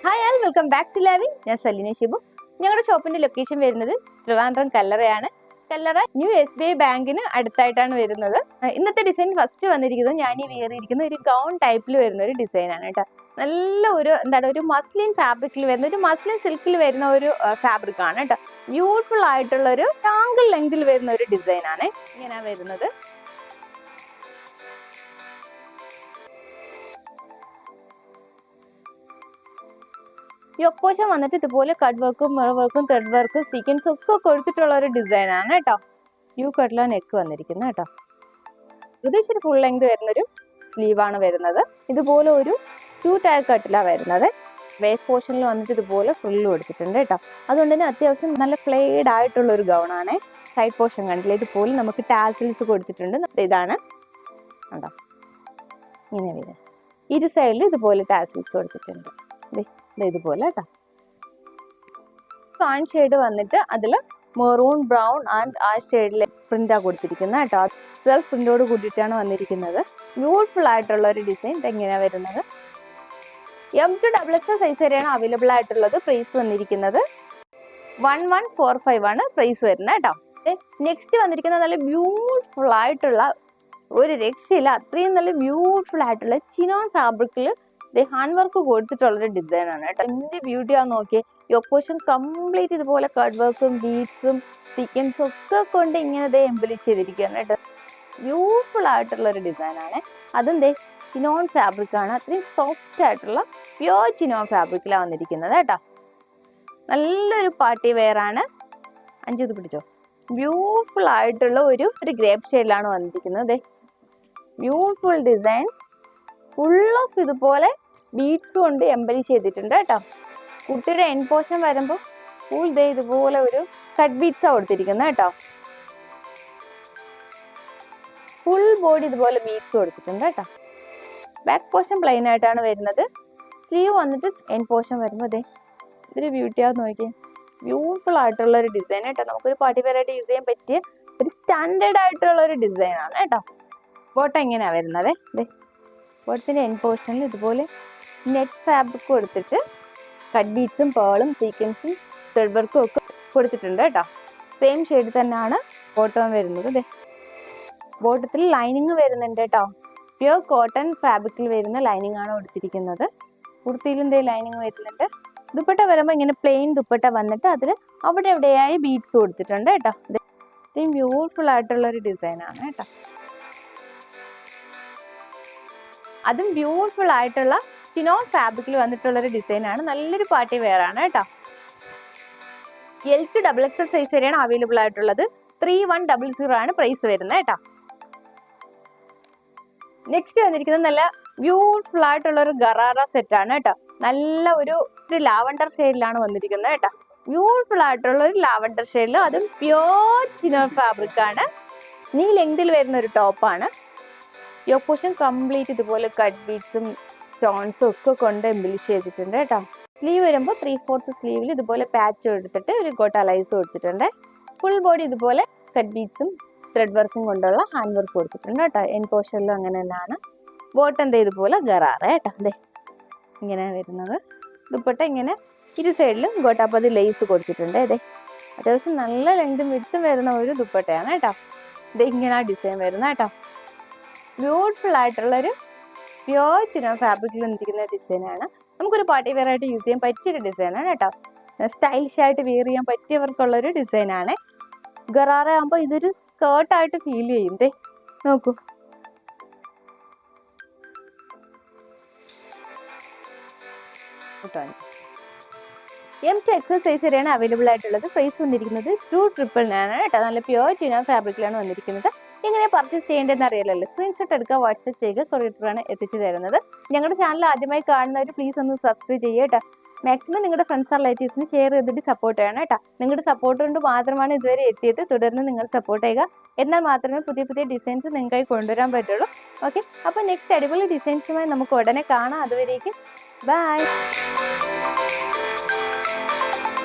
Hi all welcome back to Lavi. ഞാൻ സലീന ഷിബു. ഞങ്ങളുടെ ഷോപ്പിന്റെ ലൊക്കേഷൻ വരുന്നത് ട്രിവാൻഡ്രം കല്ലറയാണ്. കല്ലറ ന്യൂ SBI ബാങ്കിന് അടുത്തായിട്ടാണ് വരുന്നത്. ഇന്നത്തെ ഡിസൈൻ ഫസ്റ്റ് വന്നിരിക്കുന്നത് ഞാൻ ഈ വേറിയിരിക്കുന്ന ഒരു ഗൗൺ ടൈപ്പിൽ വരുന്ന ഒരു ഡിസൈൻ ആണ് കേട്ടോ. നല്ല ഒരു മസ്ലിൻ ഫാബ്രിക്കിൽ വരുന്ന ഒരു മസ്ലിൻ സിൽക്കിൽ വരുന്ന ഒരു ഫാബ്രിക് ആണ് കേട്ടോ. ബ്യൂട്ടിഫുൾ ആയിട്ടുള്ള ഒരു ട്രയാങ്കിൾ ലെങ്തിൽ വരുന്ന ഒരു ഡിസൈൻ ആണ് ഇങ്ങനെ വരുന്നത്. യോക്ക് പോർഷൻ വന്നിട്ട് ഇതുപോലെ കട്ട് വർക്കും മിറർ വർക്കും ത്രെഡ് വർക്കും സീക്വൻസും ഒക്കെ കൊടുത്തിട്ടുള്ള ഒരു ഡിസൈൻ ആണ് കേട്ടോ. യു കട്ടില നെക്ക് വന്നിരിക്കുന്നത് കേട്ടോ. ഏകദേശം ഒരു ഫുൾ ലെങ്ത് വരുന്നൊരു സ്ലീവ് ആണ് വരുന്നത്. ഇതുപോലെ ഒരു 2 ടയർ കട്ടിലാണ് വരുന്നത്. വേസ്റ്റ് പോർഷനിൽ വന്നിട്ട് ഇതുപോലെ ഫുള്ള് കൊടുത്തിട്ടുണ്ട് കേട്ടോ. അതുകൊണ്ട് തന്നെ അത്യാവശ്യം നല്ല ഫ്ലെയ്ഡ് ആയിട്ടുള്ള ഒരു ഗൗൺ ആണ്. സൈഡ് പോർഷൻ കണ്ടില്ല, ഇതുപോലെ നമുക്ക് ടാസിൽസ് കൊടുത്തിട്ടുണ്ട്. ഇതാണ് കേട്ടോ, ഇങ്ങനെ വരും. ഇരു സൈഡിൽ ഇതുപോലെ ടാസിൽസ് കൊടുത്തിട്ടുണ്ട്. ഇതുപോലെ കേട്ടോ. ഫാൻ ഷെയ്ഡ് വന്നിട്ട് അതിൽ മെറൂൺ ബ്രൗൺ ആൻഡ് ആ ഷെയ്ഡിലെ പ്രിന്റാ കൊടുത്തിരിക്കുന്നത് കേട്ടോ. സെൽഫ് പ്രിന്റോട് കൂടിയിട്ടാണ് വന്നിരിക്കുന്നത്. ബ്യൂട്ടിഫുൾ ആയിട്ടുള്ള ഒരു ഡിസൈൻ എങ്ങനെയാ വരുന്നത്. M to XXL സൈസ് വരെയാണ് അവൈലബിൾ ആയിട്ടുള്ളത്. പ്രൈസ് വന്നിരിക്കുന്നത് 1145 ആണ് പ്രൈസ് വരുന്നത് കേട്ടോ. നെക്സ്റ്റ് വന്നിരിക്കുന്നത് നല്ല ബ്യൂട്ടിഫുൾ ആയിട്ടുള്ള ഒരു രക്ഷയില്ല, അത്രയും നല്ല ബ്യൂട്ടിഫുൾ ആയിട്ടുള്ള ചിനോൺ ഫാബ്രിക്കിൽ ഹാൻഡ് വർക്ക് കൊടുത്തിട്ടുള്ളൊരു ഡിസൈൻ ആണ് കേട്ടോ. എന്ത് ബ്യൂട്ടിയാ നോക്കിയേ. യോക്ക് പോർഷൻ കംപ്ലീറ്റ് ഇതുപോലെ കട്ട് വർക്കും ബീഡ്സും സീക്വൻസും ഒക്കെ കൊണ്ട് ഇങ്ങനെ എംബലിഷ് ചെയ്തിരിക്കുകയാണ് കേട്ടോ. ബ്യൂട്ടിഫുൾ ആയിട്ടുള്ള ഒരു ഡിസൈൻ ആണ്. അതും ചിനോൺ ഫാബ്രിക് ആണ്. അത്രയും സോഫ്റ്റ് ആയിട്ടുള്ള പ്യോർ ചിനോൺ ഫാബ്രിക്കിലാണ് വന്നിരിക്കുന്നത് കേട്ടോ. നല്ലൊരു പാർട്ടി വെയർ ആണ്. 5 ഇത് പിടിച്ചോ. ബ്യൂട്ടിഫുൾ ആയിട്ടുള്ള ഒരു ഗ്രേപ്പ് ഷെയ്ഡിലാണ് വന്നിരിക്കുന്നത്. ബ്യൂട്ടിഫുൾ ഡിസൈൻ, ഫുൾ ഓഫ് ഇതുപോലെ ബീഡ്സ് കൊണ്ട് എംബലിഷ് ചെയ്തിട്ടുണ്ട് കേട്ടോ. കുട്ടിയുടെ എൻഡ് പോർഷൻ വരുമ്പോൾ ഫുൾ ഇതുപോലെ ഒരു കട്ട് ബീഡ്സാണ് കൊടുത്തിരിക്കുന്നത് കേട്ടോ. ഫുൾ ബോഡി ഇതുപോലെ ബീഡ്സ് കൊടുത്തിട്ടുണ്ട് കേട്ടോ. ബാക്ക് പോർഷൻ പ്ലെയിൻ ആയിട്ടാണ് വരുന്നത്. സ്ലീവ് വന്നിട്ട് എൻഡ് പോർഷൻ വരുമ്പോൾ ഇതൊരു ബ്യൂട്ടിയാന്ന് നോക്കിയേ. ബ്യൂട്ടിഫുൾ ആയിട്ടുള്ള ഒരു ഡിസൈൻ കേട്ടോ. നമുക്കൊരു പാർട്ടി വെയർ ആയിട്ട് യൂസ് ചെയ്യാൻ പറ്റിയ ഒരു സ്റ്റാൻഡേർഡ് ആയിട്ടുള്ള ഒരു ഡിസൈൻ ആണ് കേട്ടോ. ബോട്ടം എങ്ങനെയാ വരുന്നത്. ബോട്ടത്തിന്റെ എൻഡ് പോർഷനിൽ ഇതുപോലെ നെറ്റ് ഫാബ്രിക് കൊടുത്തിട്ട് കട്ട് ബീഡ്സും പേളും സീക്വൻസും ത്രെഡ് വർക്കും ഒക്കെ കൊടുത്തിട്ടുണ്ട് കേട്ടോ. സെയിം ഷെയ്ഡ് തന്നെയാണ് ബോട്ടം വരുന്നത്. ബോട്ടത്തിൽ ലൈനിങ് വരുന്നുണ്ട് കേട്ടോ. പ്യൂർ കോട്ടൺ ഫാബ്രിക്കിൽ വരുന്ന ലൈനിങ് ആണ് കൊടുത്തിരിക്കുന്നത്. കുർത്തിയിലും ലൈനിങ് വരുന്നുണ്ട്. ദുപ്പട്ട വരുമ്പോൾ ഇങ്ങനെ പ്ലെയിൻ ദുപ്പട്ട വന്നിട്ട് അതിൽ അവിടെ എവിടെയായി ബീഡ്സ് കൊടുത്തിട്ടുണ്ട് കേട്ടോ. ഇത്രയും ബ്യൂട്ടിഫുൾ ആയിട്ടുള്ള ഒരു ഡിസൈൻ ആണ് കേട്ടോ. അതും ബ്യൂട്ടിഫുൾ ആയിട്ടുള്ള ചിനോൺ ഫാബ്രിക്കിൽ വന്നിട്ടുള്ള ഒരു ഡിസൈൻ ആണ്. നല്ലൊരു പാർട്ടി വെയർ ആണ് കേട്ടോ. L to XXL സൈസ് വരെയാണ് അവൈലബിൾ ആയിട്ടുള്ളത്. 3100 ആണ് പ്രൈസ് വരുന്നത് കേട്ടോ. നെക്സ്റ്റ് വന്നിരിക്കുന്നത് നല്ല ബ്യൂട്ടിഫുൾ ആയിട്ടുള്ള ഒരു ഗറാറ സെറ്റ് ആണ് കേട്ടോ. നല്ല ഒരു ലാവണ്ടർ ഷെയ്ഡിലാണ് വന്നിരിക്കുന്നത് കേട്ടോ. ബ്യൂട്ടിഫുൾ ആയിട്ടുള്ള ഒരു ലാവണ്ടർ ഷെയ്ഡിൽ, അതും പ്യോർ ചിനോൺ ഫാബ്രിക് ആണ്. നീ ലെങ്തിൽ വരുന്ന ഒരു ടോപ്പാണ്. യോക്ക് പോർഷൻ കംപ്ലീറ്റ് ഇതുപോലെ കട്ട് ബീഡ്സും സ്റ്റോൺസും ഒക്കെ കൊണ്ട് എംബലിഷ് ചെയ്തിട്ടുണ്ട് കേട്ടോ. സ്ലീവ് വരുമ്പോൾ 3/4 സ്ലീവിൽ ഇതുപോലെ പാച്ച് എടുത്തിട്ട് ഒരു ഗോട്ട ലൈസ് കൊടുത്തിട്ടുണ്ട്. ഫുൾ ബോഡി ഇതുപോലെ കട്ട് ബീഡ്സും ത്രെഡ് വർക്കും കൊണ്ടുള്ള ഹാൻഡ് വർക്ക് കൊടുത്തിട്ടുണ്ട് കേട്ടോ. എൻ പോർഷനിലും അങ്ങനെ തന്നെയാണ്. ബോട്ടം ഇതുപോലെ ഗറാറ കേട്ടോ. ഇങ്ങനെ വരുന്നത്. ദുപ്പട്ട ഇങ്ങനെ ഇരു സൈഡിലും ഗോട്ടാപ്പതി ലേസ് കൊടുത്തിട്ടുണ്ട്. അത്യാവശ്യം നല്ല ലെങ്തും വിഡ്ത്തും വരുന്ന ഒരു ദുപ്പട്ടയാണ് കേട്ടോ. ഇങ്ങനെ ഡിസൈൻ വരുന്ന കേട്ടോ. ബ്യൂട്ടിഫുൾ ആയിട്ടുള്ളൊരു പ്യോർ ചിനോൺ ഫാബ്രിക്കിൽ വന്നിരിക്കുന്ന ഡിസൈനാണ്. നമുക്കൊരു പാർട്ടി വെയർ ആയിട്ട് യൂസ് ചെയ്യാൻ പറ്റിയൊരു ഡിസൈനാണ് കേട്ടോ. സ്റ്റൈലിഷ് ആയിട്ട് വെയർ ചെയ്യാൻ പറ്റിയവർക്കുള്ളൊരു ഡിസൈനാണ്. ഗറാറ ആകുമ്പോൾ ഇതൊരു സ്കേർട്ടായിട്ട് ഫീൽ ചെയ്യും. നോക്കൂ. M to XXL സൈസ് വരെയാണ് അവൈലബിൾ ആയിട്ടുള്ളത്. പ്രൈസ് വന്നിരിക്കുന്നത് 299 കേട്ടോ. നല്ല പ്യോർ ചിനോൺ ഫാബ്രിക്കിലാണ് വന്നിരിക്കുന്നത്. എങ്ങനെ പർച്ചേസ് ചെയ്യേണ്ടതെന്ന് അറിയാലല്ലോ. സ്ക്രീൻഷോട്ട് എടുക്കുക, വാട്സ്ആപ്പ് ചെയ്യുക, കൊറിയറാണ് എത്തിച്ചു തരുന്നത്. ഞങ്ങളുടെ ചാനൽ ആദ്യമായി കാണുന്നവർ പ്ലീസ് ഒന്ന് സബ്സ്ക്രൈബ് ചെയ്യുക കേട്ടോ. മാക്സിമം നിങ്ങളുടെ ഫ്രണ്ട്സ് ആൻഡ് റിലേറ്റീവ്സിന് ഷെയർ ചെയ്തിട്ട് സപ്പോർട്ട് ചെയ്യണം കേട്ടോ. നിങ്ങളുടെ സപ്പോർട്ട് കൊണ്ട് മാത്രമാണ് ഇതുവരെ എത്തിയത്. തുടർന്ന് നിങ്ങൾ സപ്പോർട്ട് ചെയ്യുക. എന്നാൽ മാത്രമേ പുതിയ പുതിയ ഡിസൈൻസ് നിങ്ങൾക്കായി കൊണ്ടുവരാൻ പറ്റുള്ളൂ. ഓക്കെ, അപ്പോൾ നെക്സ്റ്റ് അടിപൊളി ഡിസൈൻസുമായി നമുക്ക് ഉടനെ കാണാം. അതുവരേക്കും ബൈ.